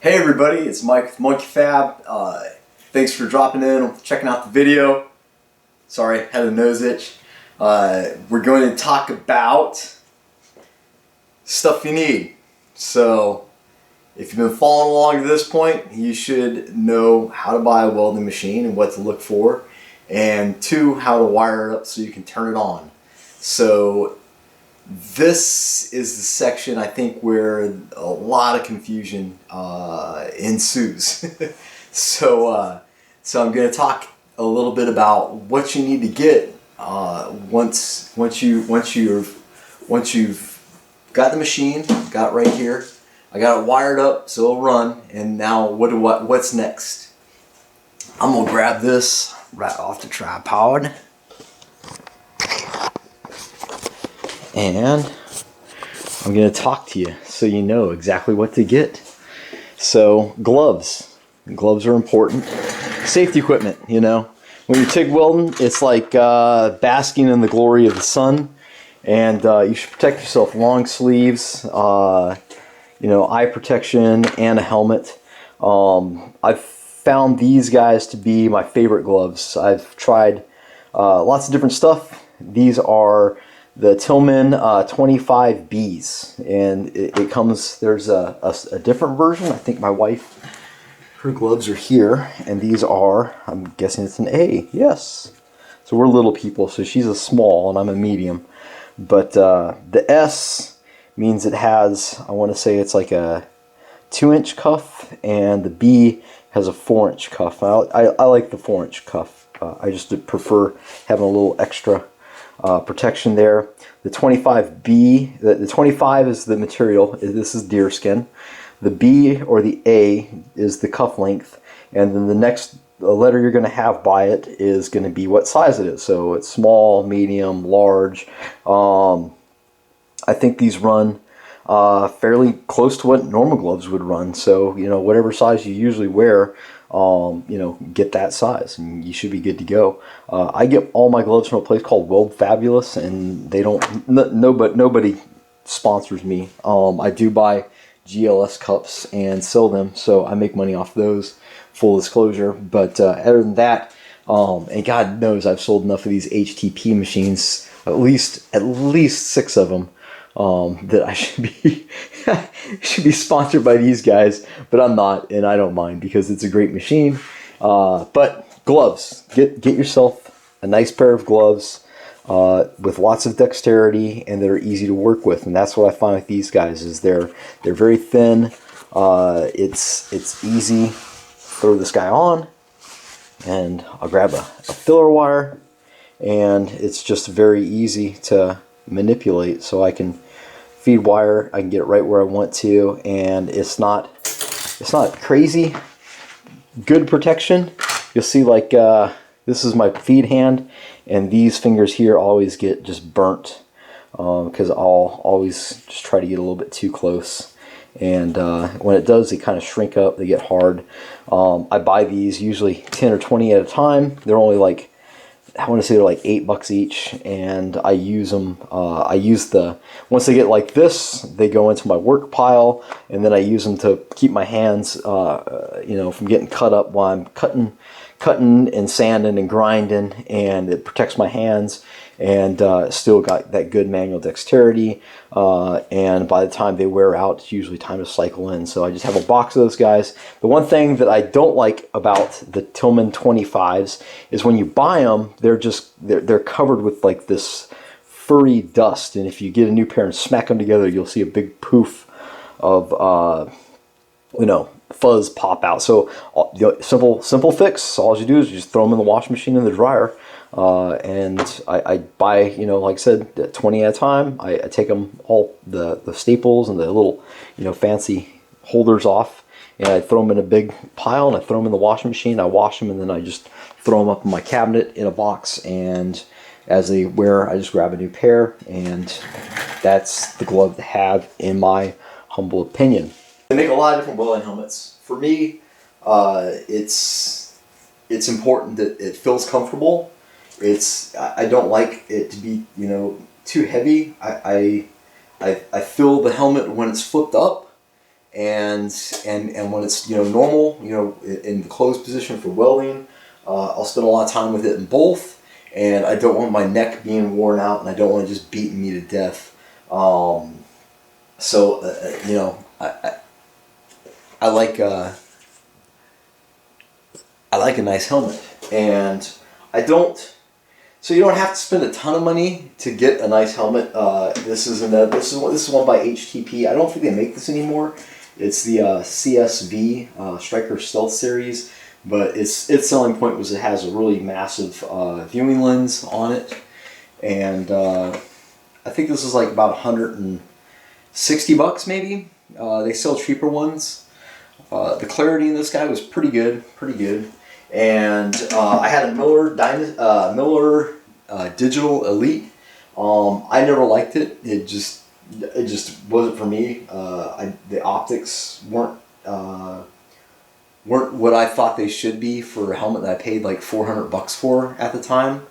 Hey everybody, it's Mike with Monkey Fab. Thanks for dropping in, checking out the video. Sorry, had a nose itch. We're going to talk about stuff you need. So, if you've been following along to this point, you should know how to buy a welding machine and what to look for. And two, how to wire it up so you can turn it on. So, this is the section I think where a lot of confusion ensues. So I'm going to talk a little bit about what you need to get once you've got the machine, got it right here. I got it wired up so it'll run. And now what's next? I'm gonna grab this right off the tripod. And I'm going to talk to you so you know exactly what to get. So gloves. Gloves are important. Safety equipment, you know. When you're TIG welding, it's like basking in the glory of the sun. And you should protect yourself. Long sleeves, eye protection, and a helmet. I've found these guys to be my favorite gloves. I've tried lots of different stuff. These are the Tillman 25Bs, and it comes, there's a different version. I think my wife, her gloves are here, and these are, I'm guessing it's an A, yes. So we're little people, so she's a small and I'm a medium. But the S means it has, I want to say it's like a 2-inch cuff, and the B has a 4-inch cuff. I like the 4-inch cuff. I just prefer having a little extra protection there. The 25B, the 25 is the material. This is deerskin. The B or the A is the cuff length, and then the next letter you're going to have by it is going to be what size it is. So it's small, medium, large. I think these run fairly close to what normal gloves would run. So whatever size you usually wear, get that size and you should be good to go. I get all my gloves from a place called Weld Fabulous, and they don't, nobody sponsors me. I do buy GLS cups and sell them, so I make money off those, full disclosure. But other than that, and God knows I've sold enough of these HTP machines, at least 6 of them, that I should be sponsored by these guys, but I'm not, and I don't mind because it's a great machine. But gloves, get yourself a nice pair of gloves with lots of dexterity and that are easy to work with, and that's what I find with these guys is they're very thin. It's easy. Throw this guy on, and I'll grab a filler wire, and it's just very easy to manipulate. So I can feed wire, I can get it right where I want to, and it's not crazy good protection. You'll see, like this is my feed hand, and these fingers here always get just burnt because I'll always just try to get a little bit too close, and when it does, they kind of shrink up, they get hard. I buy these usually 10 or 20 at a time. They're only like, I want to say they're like $8 each, and I use them. Once they get like this, they go into my work pile, and then I use them to keep my hands, from getting cut up while I'm cutting and sanding and grinding, and it protects my hands, and still got that good manual dexterity. And by the time they wear out, it's usually time to cycle in. So I just have a box of those guys. The one thing that I don't like about the Tillman 25s is when you buy them, they're covered with like this furry dust, and if you get a new pair and smack them together, you'll see a big poof of fuzz pop out. So simple fix. All you do is you just throw them in the washing machine in the dryer. And I buy, like I said, 20 at a time. I take them all, the staples and the little, fancy holders off, and I throw them in a big pile, and I throw them in the washing machine. I wash them, and then I just throw them up in my cabinet in a box, and as they wear, I just grab a new pair, and that's the glove to have, in my humble opinion. They make a lot of different welding helmets. For me, it's important that it feels comfortable. I don't like it to be too heavy. I feel the helmet when it's flipped up, and when it's normal, in the closed position for welding, I'll spend a lot of time with it in both, and I don't want my neck being worn out, and I don't want it just beating me to death. I like a nice helmet, and I don't. So you don't have to spend a ton of money to get a nice helmet. This is one by HTP. I don't think they make this anymore. It's the CSV Striker Stealth Series, but its selling point was it has a really massive viewing lens on it, and I think this is like about $160 maybe. They sell cheaper ones. The clarity in this guy was pretty good, and I had a Miller Digital Elite. I never liked it. It just wasn't for me. The optics weren't what I thought they should be for a helmet that I paid like $400 for at the time.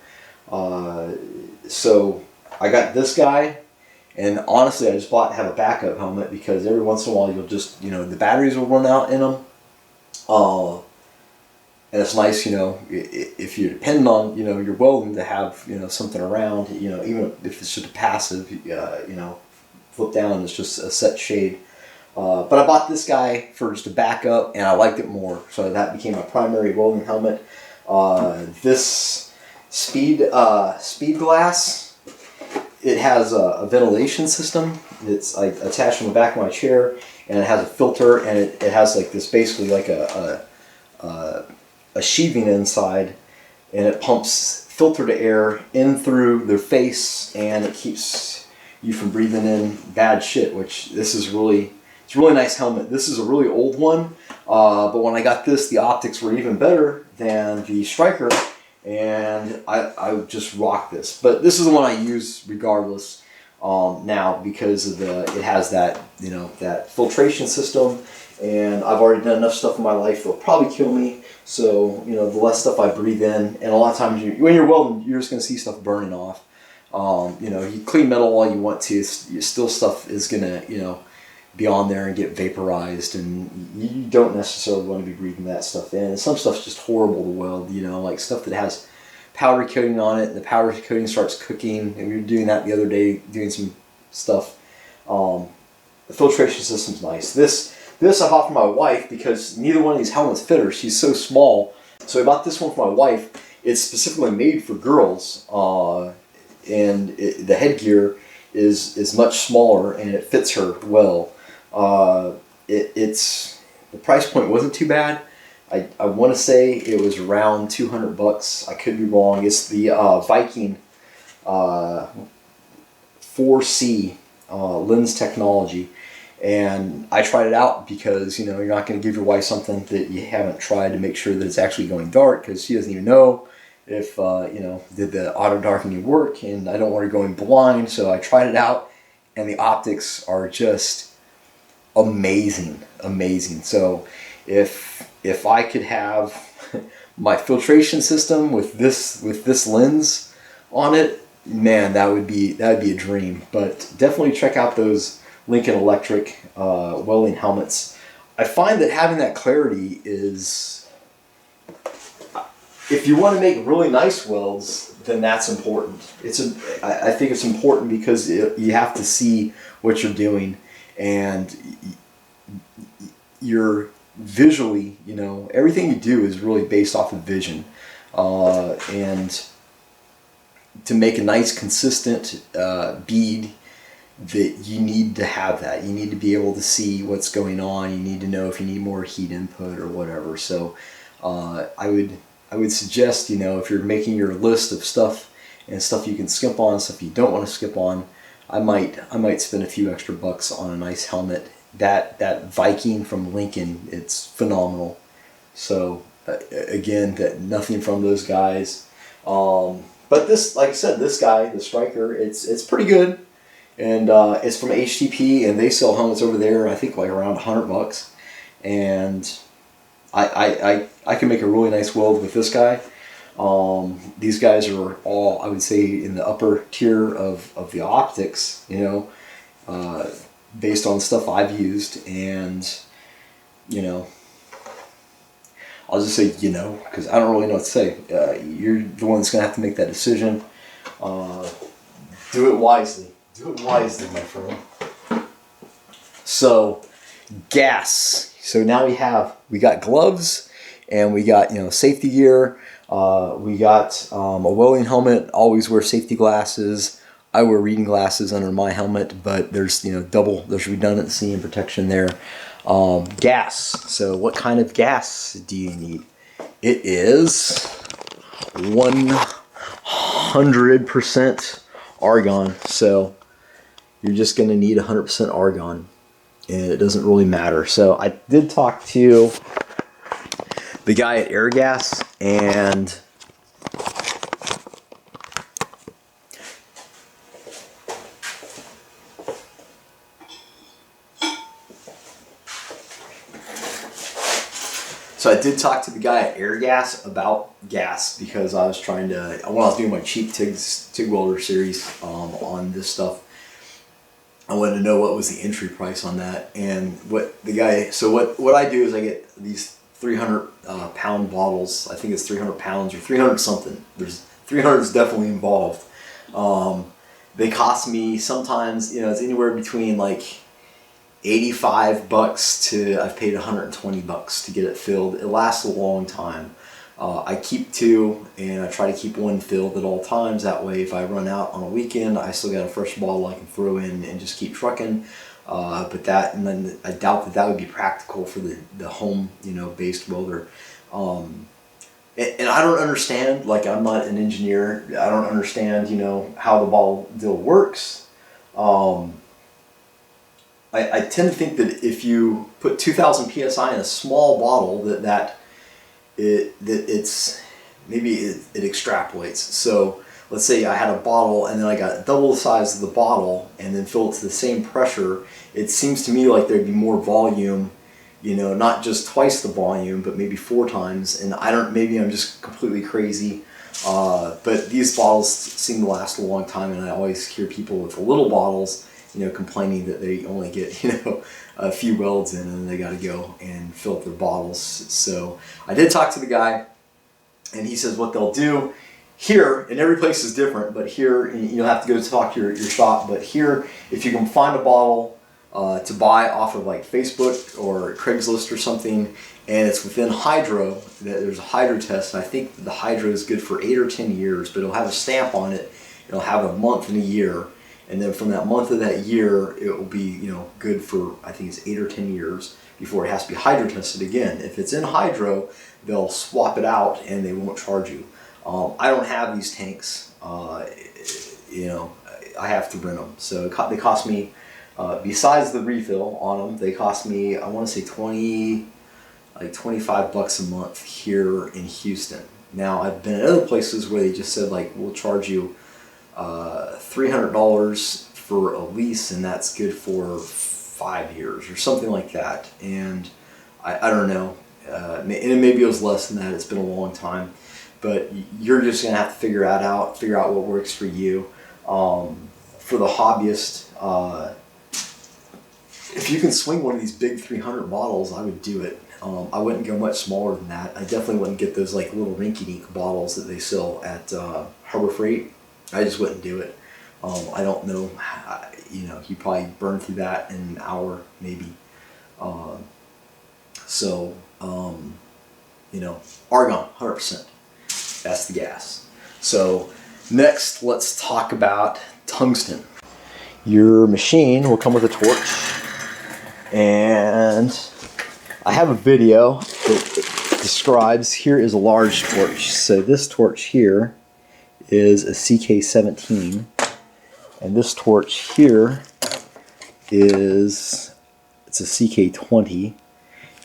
So I got this guy, and honestly, I just bought to have a backup helmet because every once in a while you'll just the batteries will run out in them. And it's nice, if you're dependent on, your welding to have, something around, even if it's just a passive, flip down and it's just a set shade. But I bought this guy for just a backup, and I liked it more. So that became my primary welding helmet. This speedglas, it has a ventilation system. It's like attached on the back of my chair, and it has a filter, and it has like this basically like a sheathing inside, and it pumps filtered air in through their face, and it keeps you from breathing in bad shit, which it's a really nice helmet. This is a really old one, but when I got this, the optics were even better than the Striker, and I just rock this. But this is the one I use regardless now, because of it has that that filtration system, and I've already done enough stuff in my life that'll probably kill me. So the less stuff I breathe in, and a lot of times when you're welding, you're just going to see stuff burning off. You clean metal all you want to, still stuff is going to be on there and get vaporized, and you don't necessarily want to be breathing that stuff in. And some stuff's just horrible to weld, like stuff that has powder coating on it, and the powder coating starts cooking, and we were doing that the other day, doing some stuff. The filtration system's nice. This I bought for my wife because neither one of these helmets fit her. She's so small. So I bought this one for my wife. It's specifically made for girls, and the headgear is much smaller, and it fits her well. The price point wasn't too bad. I want to say it was around $200. I could be wrong. It's the Viking 4C lens technology. And I tried it out because, you're not going to give your wife something that you haven't tried to make sure that it's actually going dark, because she doesn't even know if, did the auto darkening work, and I don't want her going blind. So I tried it out, and the optics are just amazing. So if I could have my filtration system with this lens on it, man, that'd be a dream. But definitely check out those Lincoln Electric welding helmets. I find that having that clarity is, if you want to make really nice welds, then that's important. I think it's important because you have to see what you're doing, and you're visually, everything you do is really based off of vision, and to make a nice consistent bead, that you need to have that. You need to be able to see what's going on. You need to know if you need more heat input or whatever. So I would suggest, if you're making your list of stuff and stuff you can skip on, stuff you don't want to skip on, I might spend a few extra bucks on a nice helmet. That Viking from Lincoln, it's phenomenal. So again, nothing from those guys. But this, like I said, this guy, the Striker, it's pretty good. And it's from HTP, and they sell helmets over there, I think, like around $100. And I can make a really nice weld with this guy. These guys are all, I would say, in the upper tier of the optics. based on stuff I've used, and you know, I'll just say because I don't really know what to say. You're the one that's gonna have to make that decision. Do it wisely. Do it wisely, my friend. So, gas. So now we got gloves, and we got safety gear. We got a welding helmet. Always wear safety glasses. I wear reading glasses under my helmet, but there's there's redundancy and protection there. Gas. So what kind of gas do you need? It is 100% argon. So you're just going to need 100% argon, and it doesn't really matter. So I did talk to the guy at Airgas, and about gas, because I was trying to, when I was doing my cheap TIG welder series on this stuff, I wanted to know what was the entry price on that. And what I do is I get these 300 pound bottles. I think it's 300 pounds or 300 something. There's 300 is definitely involved. They cost me sometimes, it's anywhere between like $85 to I've paid $120 to get it filled. It lasts a long time. I keep two, and I try to keep one filled at all times. That way, if I run out on a weekend, I still got a fresh bottle I can throw in and just keep trucking. But then I doubt that would be practical for the home, based welder. And I don't understand. Like, I'm not an engineer. I don't understand, how the bottle deal works. I tend to think that if you put 2,000 psi in a small bottle, it extrapolates. So let's say I had a bottle, and then I got double the size of the bottle, and then fill it to the same pressure. It seems to me like there'd be more volume, not just twice the volume, but maybe 4 times. And maybe I'm just completely crazy. But these bottles seem to last a long time, and I always hear people with the little bottles, complaining that they only get, a few welds in, and then they got to go and fill up their bottles. So I did talk to the guy, and he says what they'll do here, and every place is different, but here, you'll have to go talk to your shop, but here, if you can find a bottle to buy off of like Facebook or Craigslist or something, and it's within hydro, there's a hydro test, and I think the hydro is good for 8 or 10 years, but it'll have a stamp on it. It'll have a month and a year. And then from that month of that year, it will be, good for, I think it's 8 or 10 years before it has to be hydro tested again. If it's in hydro, they'll swap it out and they won't charge you. I don't have these tanks. I have to rent them. So they cost me, besides the refill on them, they cost me, I want to say $25 a month here in Houston. Now, I've been at other places where they just said, like, we'll charge you $300 for a lease, and that's good for 5 years or something like that. And I don't know, and maybe it was less than that. It's been a long time, but you're just gonna have to figure out what works for you. For the hobbyist, if you can swing one of these big 300 bottles, I would do it. I wouldn't go much smaller than that. I definitely wouldn't get those like little rinky-dink bottles that they sell at Harbor Freight. I just wouldn't do it. I don't know, you probably burn through that in an hour, maybe. Argon, 100%. That's the gas. So next, let's talk about tungsten. Your machine will come with a torch, and I have a video that describes, here is a large torch. So this torch here is a CK17, and this torch here it's a CK20,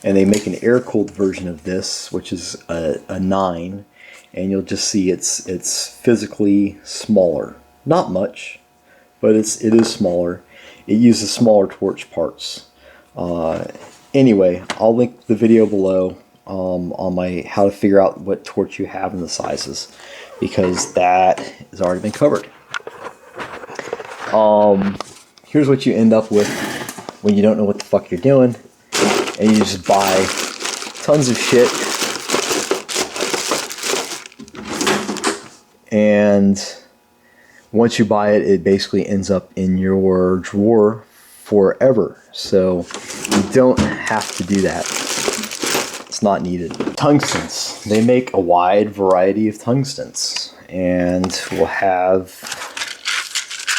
and they make an air-cooled version of this, which is a 9, and you'll just see it's physically smaller. Not much, but it is smaller. It uses smaller torch parts. Anyway, I'll link the video below on my how to figure out what torch you have and the sizes, because that has already been covered. Here's what you end up with when you don't know what the fuck you're doing, and you just buy tons of shit, and once you buy it, it basically ends up in your drawer forever. So you don't have to do that. It's not needed. Tungstens. They make a wide variety of tungstens, and we'll have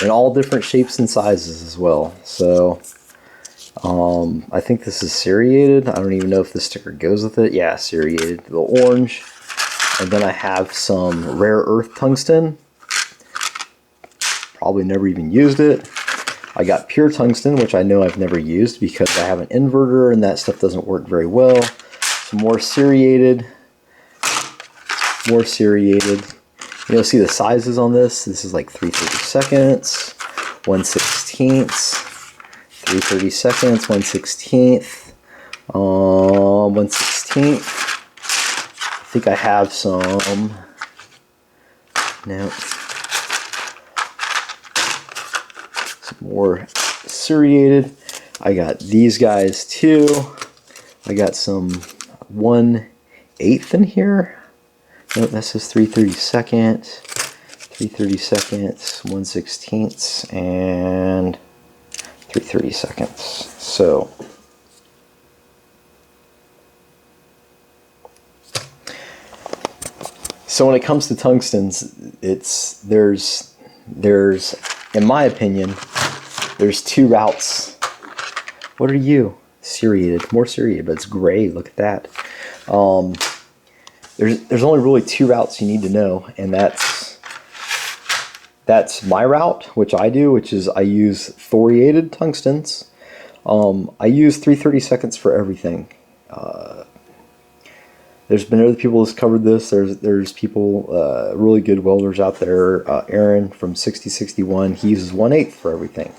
in all different shapes and sizes as well. So I think this is serrated. I don't even know if the sticker goes with it. Yeah, serrated. The orange. And then I have some rare earth tungsten. Probably never even used it. I got pure tungsten, which I know I've never used because I have an inverter and that stuff doesn't work very well. Some more serrated. More serrated. You'll see the sizes on this. This is like 3/32, 1/16, 3/32, 1/16, 1/16. I think I have some. No. Some more serrated. I got these guys too. I got some 1/8 in here. Nope, that says 3/32, 3/32, 1/16, and 3/32. So when it comes to tungstens, there's in my opinion, there's two routes. What are you? Serrated, more serrated, but it's gray. Look at that. There's only really two routes you need to know, and that's my route, which I do, which is I use thoriated tungstens. I use 3/32 for everything. There's been other people who's covered this. There's people, really good welders out there. Aaron from 6061, he uses 1/8 for everything.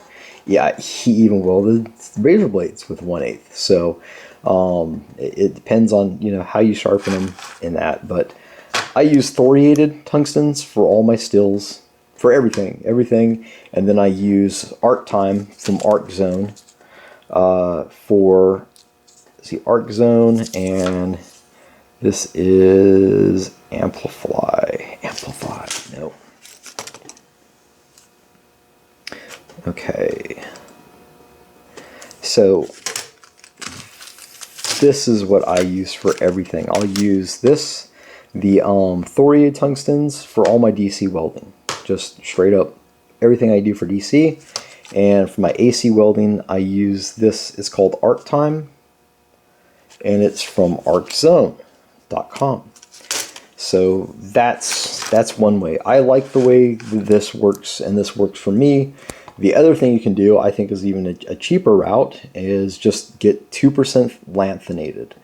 Yeah, he even welded razor blades with 1/8. So it depends on how you sharpen them in that. But I use thoriated tungstens for all my stills, for everything, and then I use Arc Time from Arc Zone for Arc Zone, and this is Amplify. No. Okay. So this is what I use for everything. I'll use this, the thoriated tungstens, for all my DC welding. Just straight up everything I do for DC. And for my AC welding, I use this. It's called Arc Time, and it's from arczone.com. So that's one way. I like the way this works, and this works for me. The other thing you can do, I think, is even a cheaper route, is just get 2% lanthanated.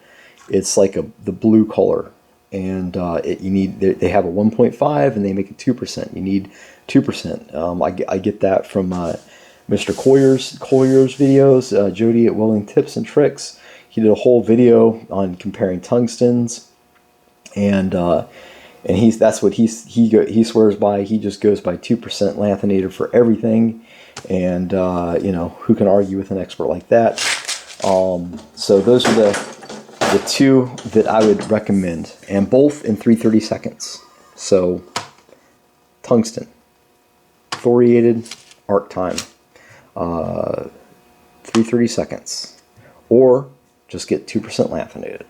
It's like the blue color, and they have a 1.5 and they make it 2%. You need 2%. I get that from Mr. Collier's videos, Jody at Welding Tips and Tricks. He did a whole video on comparing tungstens, and that's what he swears by. He just goes by 2% lanthanated for everything, and who can argue with an expert like that? So those are the two that I would recommend, and both in 3/32. So tungsten, thoriated, Arc Time, 3/32, or just get 2% lanthanated.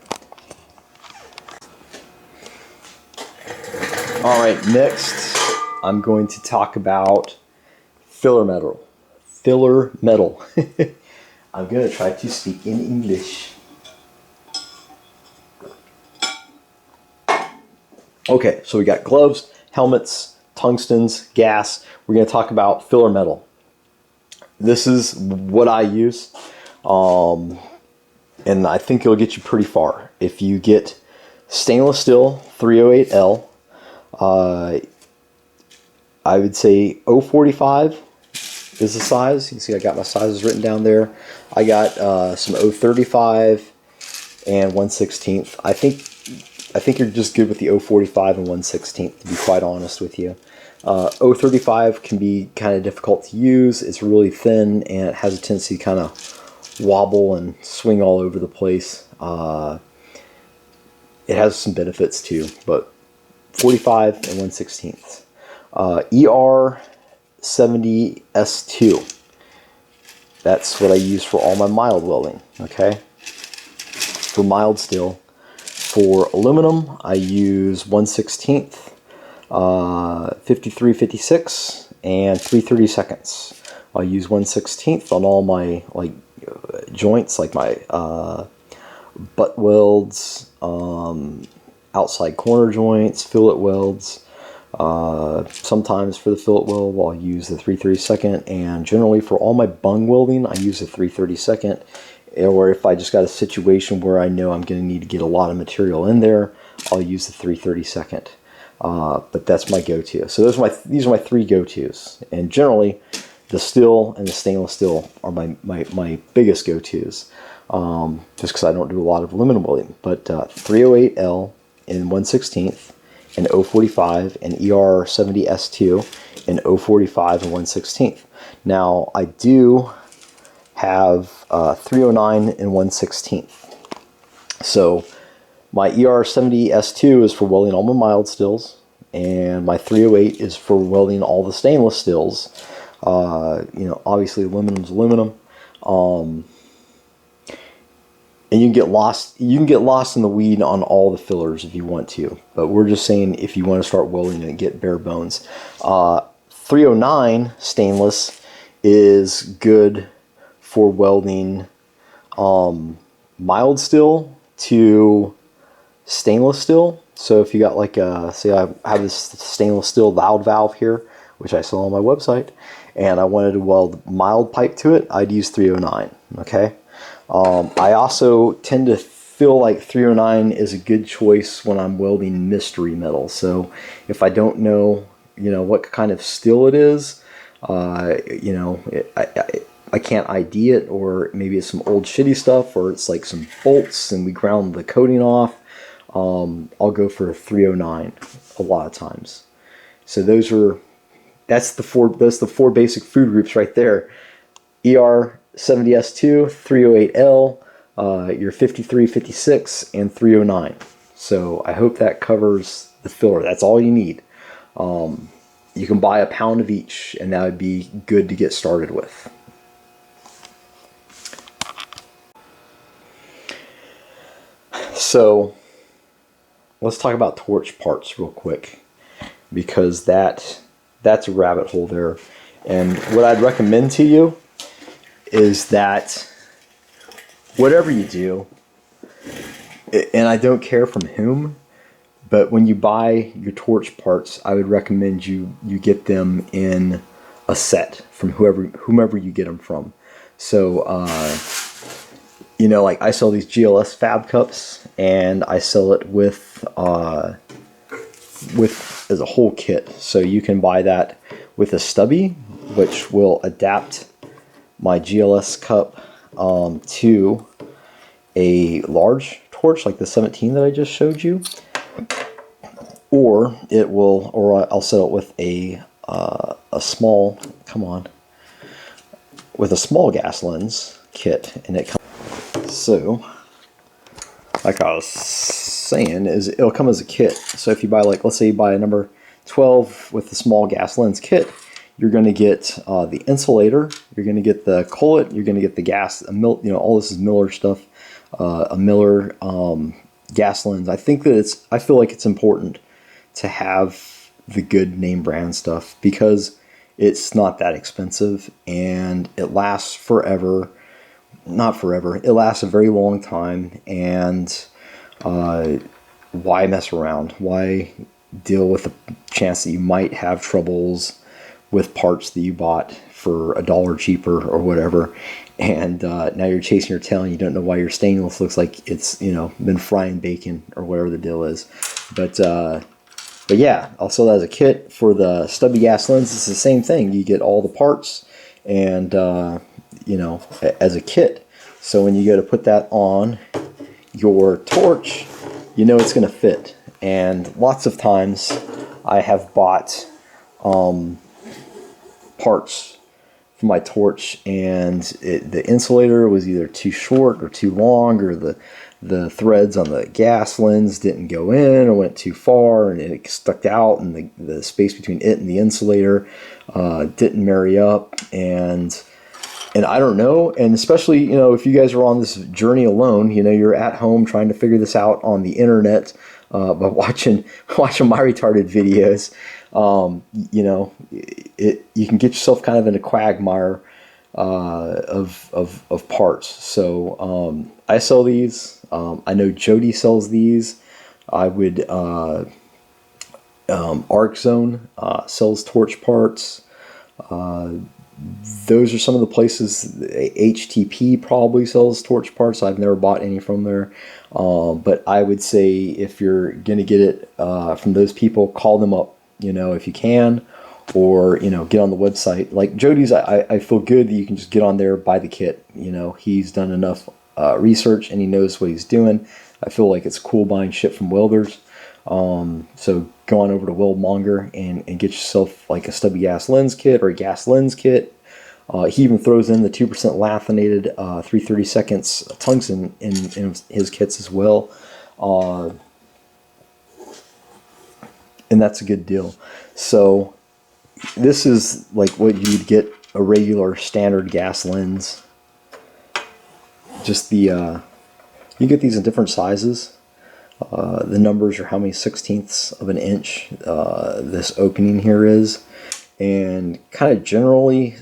All right, next I'm going to talk about filler metal. Filler metal. I'm going to try to speak in English. Okay, so we got gloves, helmets, tungstens, gas. We're going to talk about filler metal. This is what I use, and I think it'll get you pretty far. If you get stainless steel 308L, I would say 045 is the size. You can see I got my sizes written down there. I got some 035 and 1/16. I think you're just good with the 045 and 1/16, to be quite honest with you. 035 can be kind of difficult to use. It's really thin, and it has a tendency to kind of wobble and swing all over the place. It has some benefits too, but 45 and 1/16. ER70S2. That's what I use for all my mild welding, okay? For mild steel. For aluminum, I use 1/16, 53/56, and 3/32. I'll use 1/16 on all my joints, like my butt welds, outside corner joints, fillet welds. Sometimes for the fillet weld, I'll use the 3/32, and generally for all my bung welding, I use the 3/32. Or if I just got a situation where I know I'm going to need to get a lot of material in there, I'll use the 3/32. But that's my go-to. So these are my three go-tos, and generally the steel and the stainless steel are my biggest go-tos. Just because I don't do a lot of aluminum welding, but 308L in 1/16 and 045 and ER70S2 and 045 and 1/16. Now I do have 309 and 1/16. So my ER70S2 is for welding all my mild stills, and my 308 is for welding all the stainless stills. Obviously aluminum's aluminum. And you can get lost. You can get lost in the weed on all the fillers if you want to. But we're just saying if you want to start welding and get bare bones. 309 stainless is good for welding mild steel to stainless steel. So if you got say I have this stainless steel loud valve here, which I sell on my website, and I wanted to weld mild pipe to it, I'd use 309. Okay. I also tend to feel like 309 is a good choice when I'm welding mystery metal. So if I don't know, what kind of steel it is, I can't ID it, or maybe it's some old shitty stuff, or it's like some bolts and we ground the coating off. I'll go for a 309 a lot of times. So that's the four basic food groups right there. ER70S2, 308L, your 53/56, and 309. So I hope that covers the filler. That's all you need. You can buy a pound of each, and that would be good to get started with. So let's talk about torch parts real quick, because that's a rabbit hole there. And what I'd recommend to you is that whatever you do, and I don't care from whom, but when you buy your torch parts, I would recommend you get them in a set from whomever you get them from. So like I sell these GLS fab cups, and I sell it with as a whole kit. So you can buy that with a stubby, which will adapt my GLS cup to a large torch like the 17 that I just showed you, or I'll set it with a small with a small gas lens kit, and it comes. So like I was saying, it'll come as a kit. So if you buy, let's say you buy a number 12 with the small gas lens kit, you're going to get the insulator, you're going to get the collet, you're going to get the gas, all this is Miller stuff, a Miller gas lens. I feel like it's important to have the good name brand stuff, because it's not that expensive and it lasts forever. Not forever, it lasts a very long time, and why mess around? Why deal with the chance that you might have troubles with parts that you bought for $1 cheaper or whatever, and now you're chasing your tail and you don't know why your stainless looks like it's been frying bacon or whatever the deal is. But yeah, I'll sell that as a kit. For the Stubby Gas Lens, it's the same thing. You get all the parts and as a kit. So when you go to put that on your torch, it's going to fit. And lots of times I have bought parts for my torch, and the insulator was either too short or too long, or the threads on the gas lens didn't go in or went too far, and it stuck out, and the space between it and the insulator didn't marry up, and I don't know. And especially, you know, if you guys are on this journey alone, you know, you're at home trying to figure this out on the internet by watching my retarded videos. You know, you can get yourself kind of in a quagmire of parts. So I sell these. I know Jody sells these. I would Arc Zone sells torch parts. Those are some of the places. HTP probably sells torch parts. I've never bought any from there. But I would say if you're going to get it from those people, call them up, you know, if you can, or, you know, get on the website. Like Jody's, I feel good that you can just get on there, buy the kit. You know, he's done enough research and he knows what he's doing. I feel like it's cool buying shit from welders. So go on over to Weldmonger and get yourself like a Stubby Gas Lens kit or a gas lens kit. He even throws in the 2% Lanthanated 3/32 tungsten in his kits as well. And that's a good deal. So this is like what you'd get a regular standard gas lens. Just the you get these in different sizes. The numbers are how many 1/16ths of an inch this opening here is, and kind of generally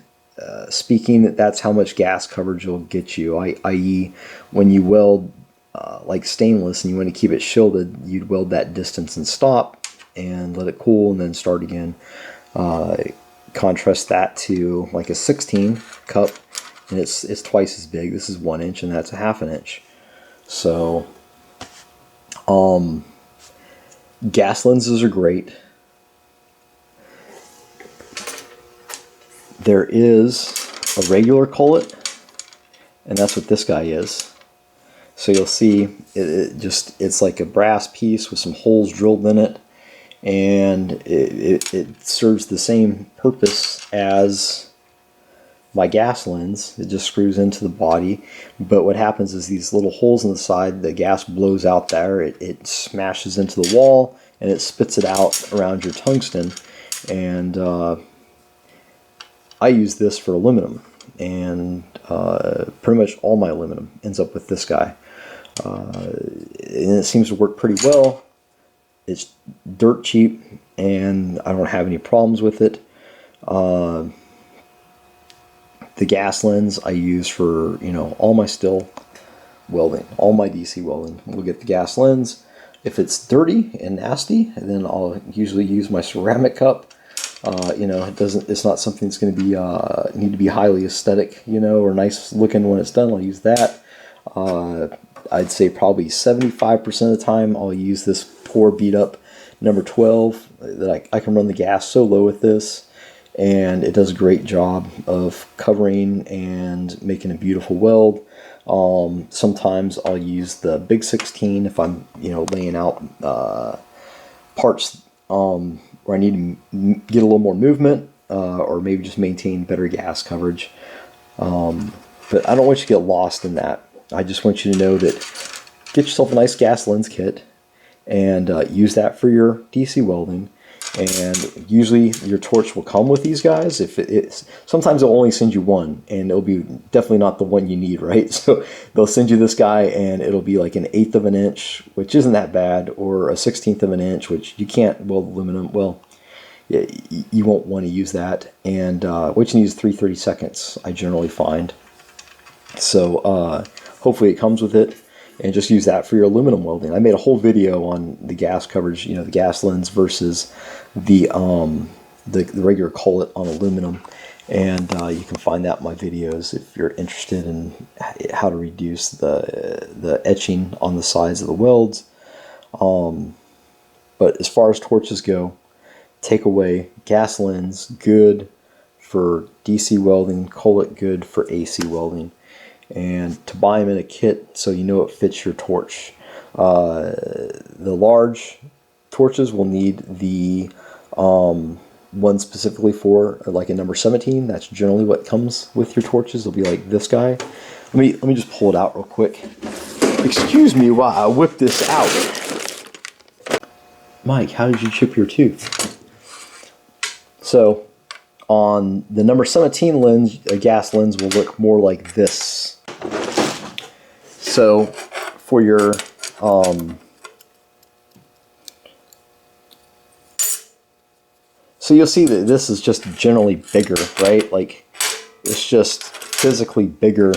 speaking, that's how much gas coverage will get you. I.e., when you weld like stainless and you want to keep it shielded, you'd weld that distance and stop and let it cool and then start again. Contrast that to like a 16 cup, and it's twice as big. This is 1 inch and that's a 1/2 inch. So gas lenses are great. There is a regular cullet, and that's what this guy is. So you'll see it's like a brass piece with some holes drilled in it, and it serves the same purpose as my gas lens. It just screws into the body, but what happens is these little holes in the side, the gas blows out there, it smashes into the wall, and it spits it out around your tungsten. And I use this for aluminum, and pretty much all my aluminum ends up with this guy. And it seems to work pretty well. It's dirt cheap, and I don't have any problems with it. The gas lens I use for, you know, all my still welding, all my DC welding. We'll get the gas lens. If it's dirty and nasty, then I'll usually use my ceramic cup. You know, it's not something that's going to be need to be highly aesthetic, you know, or nice looking when it's done. I'll use that. I'd say probably 75% of the time I'll use this poor beat up number 12. That I can run the gas so low with this, and it does a great job of covering and making a beautiful weld. Sometimes I'll use the big 16 if I'm, you know, laying out parts where I need to get a little more movement, or maybe just maintain better gas coverage. But I don't want you to get lost in that. I just want you to know that get yourself a nice gas lens kit and use that for your DC welding. And usually your torch will come with these guys. Sometimes they'll only send you one, and it'll be definitely not the one you need, right? So they'll send you this guy, and it'll be like 1/8 of an inch, which isn't that bad, or a 1/16 of an inch, which you can't weld aluminum. Well, you won't want to use that, and which needs 3/32, I generally find. So hopefully it comes with it. And just use that for your aluminum welding. I made a whole video on the gas coverage, you know, the gas lens versus the regular cullet on aluminum, and you can find that in my videos if you're interested in how to reduce the etching on the sides of the welds. But as far as torches go, take away gas lens, good for DC welding, cullet good for AC welding. And to buy them in a kit so you know it fits your torch. The large torches will need the one specifically for like a number 17. That's generally what comes with your torches. It'll be like this guy. Let me just pull it out real quick. Excuse me while I whip this out. Mike, how did you chip your tooth? So on the number 17 lens, a gas lens will look more like this. So for your so you'll see that this is just generally bigger, right? Like it's just physically bigger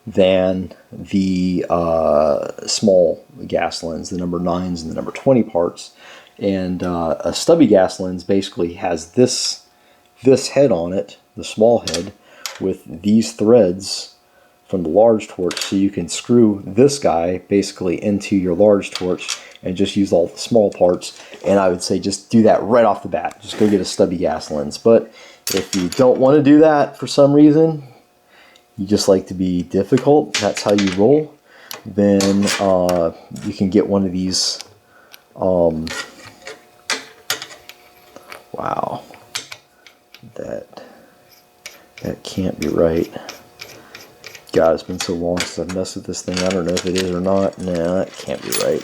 than the small gas lens, the number 9s and the number 20 parts. And a stubby gas lens basically has this head on it, the small head, with these threads from the large torch, so you can screw this guy basically into your large torch and just use all the small parts. And I would say just do that right off the bat. Just go get a stubby gas lens. But if you don't want to do that for some reason, you just like to be difficult, that's how you roll, then you can get one of these. Wow, that can't be right. God, it's been so long since I've messed with this thing. I don't know if it is or not. Nah, that can't be right.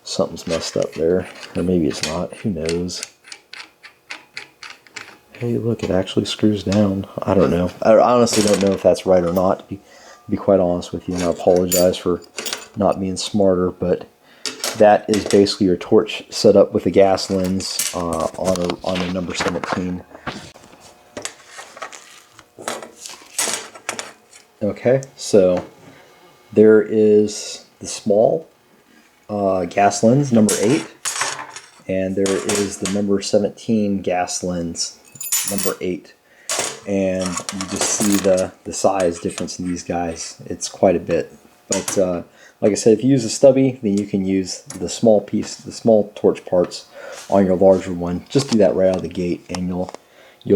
Something's messed up there, or maybe it's not. Who knows? Hey, look, it actually screws down. I don't know. I honestly don't know if that's right or not, to be quite honest with you, and I apologize for not being smarter, but that is basically your torch set up with a gas lens on a number 17. Okay, so there is the small gas lens, number 8, and there is the number 17 gas lens, number 8, and you just see the size difference in these guys. It's quite a bit, but like I said, if you use a stubby, then you can use the small piece, the small torch parts on your larger one. Just do that right out of the gate, and you'll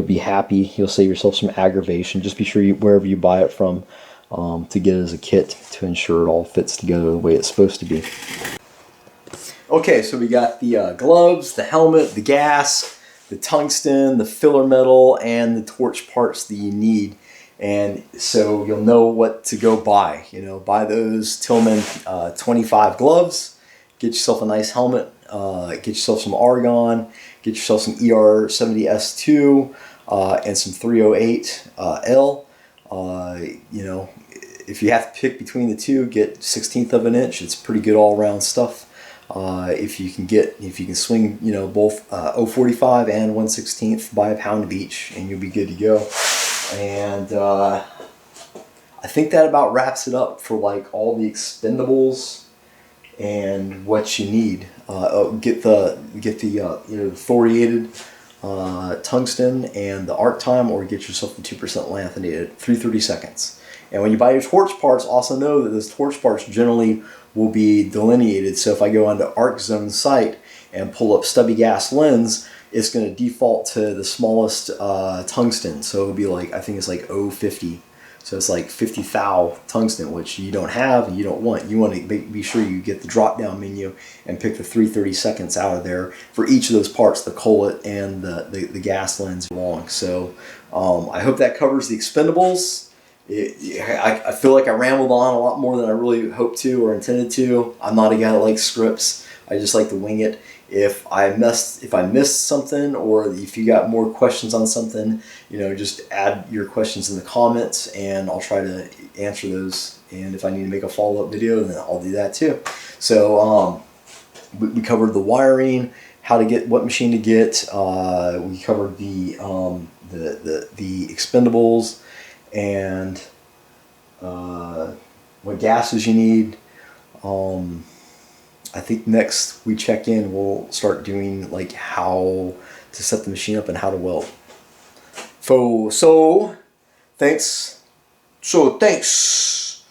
be happy. You'll save yourself some aggravation. Just be sure wherever you buy it from to get it as a kit to ensure it all fits together the way it's supposed to be. Okay, so we got the gloves, the helmet, the gas, the tungsten, the filler metal, and the torch parts that you need. And so you'll know what to go buy. You know, buy those Tillman 25 gloves, get yourself a nice helmet, get yourself some argon, get yourself some ER70S2 and some 308L. You know, if you have to pick between the two, get 1/16 of an inch. It's pretty good all-around stuff. If you can swing, you know, both 0.45 and 1/16, buy a pound of each, and you'll be good to go. And I think that about wraps it up for like all the expendables and what you need. Get the you know, the thoriated tungsten and the arc time, or get yourself the 2% lanthanated 330 seconds. And when you buy your torch parts, also know that those torch parts generally will be delineated. So if I go onto Arc Zone site and pull up Stubby Gas Lens, it's going to default to the smallest tungsten. So it'll be like, I think it's like 0.50. So it's like 50 thou tungsten, which you don't have and you don't want. You want to be sure you get the drop down menu and pick the 330 seconds out of there for each of those parts, the collet and the gas lens long. So I hope that covers the expendables. I feel like I rambled on a lot more than I really hoped to or intended to. I'm not a guy that likes scripts. I just like to wing it. If I missed something, or if you got more questions on something, you know, just add your questions in the comments and I'll try to answer those. And if I need to make a follow-up video, then I'll do that too. So we covered the wiring, how to get, what machine to get. We covered the expendables and what gases you need. I think next we check in, we'll start doing like how to set the machine up and how to weld. So thanks. So thanks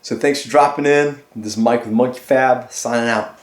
for dropping in. This is Mike with Monkey Fab signing out.